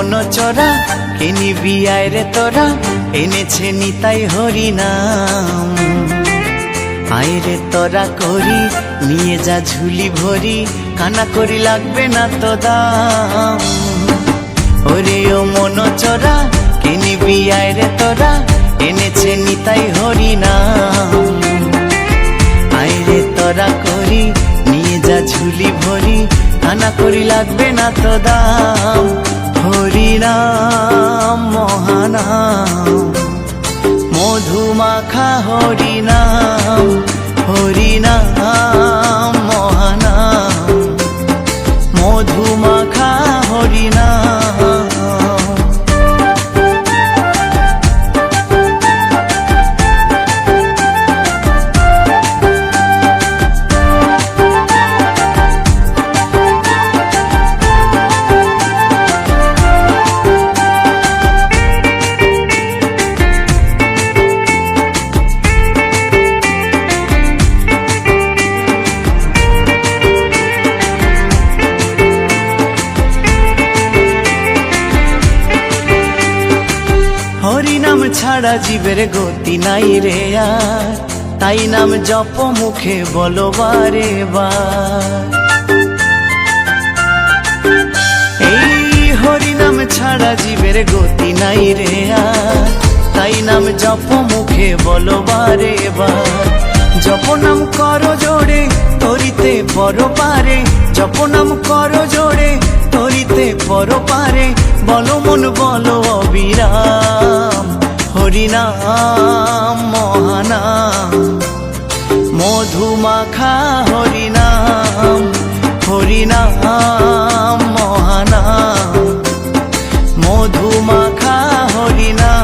মন চোরা কে নিবি আয় রে তোরা, এনেছে নিতাই হরি নাম। আয় রে তোরা করি নিয়ে যা ঝুলি ভরি, কানা করি লাগবে না তো দাম। ওরে ও মন চোরা কে নিবি আয় রে তোরা, এনেছে নিতাই হরি নাম। আয় রে তোরা করি নিয়ে যা ঝুলি ভরি, কানা করি লাগবে না তো দাম। হরি নাম মহানাম, মধু মাখা হরি নাম। হরি নাম মহানাম, মধু মাখা হরি নাম। হরি নাম ছাড়া জীবের গতি নাই রে আর, তাই নাম জপ মুখে বলো বারে বার। এই হরি নাম ছাড়া জীবের গতি নাই রে আর, তাই নাম জপ মুখে বলো বারে বার। জপ নাম করো জোড়ে তরিতে পর পারে, জপ নাম করো জোড়ে তরিতে পর পারে। বলো মন বলো অবিরাম, হরি নাম মহানাম, মধু মাখা হরি নাম। হরি নাম মহানাম, মধু মাখা হরি নাম।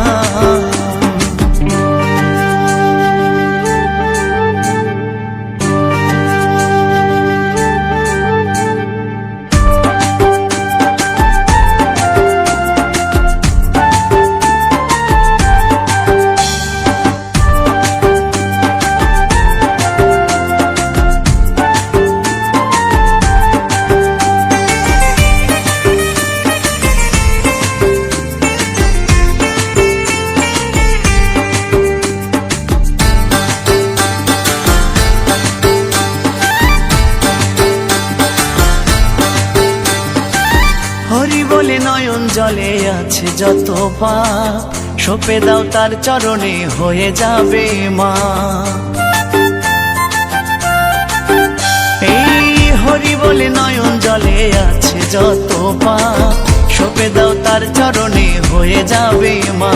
হরি বলে নয়ন জলে আছে যত পাপ, সঁপে দাও তার চরণে হয়ে যাবে মা। এই হরি বলে নয়ন জলে আছে যত পাপ, সঁপে দাও তার চরণে হয়ে যাবে মা।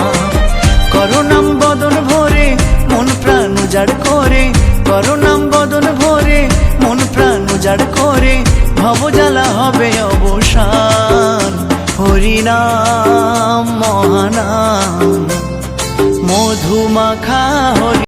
করো নাম বদন ভরে মন প্রাণ উজাড় করে, করো নাম বদন ভরে মন প্রাণ উজাড় করে। ভবজ্বালা হবে অবসান, হরি নাম মহানাম, মধু মাখা হরি।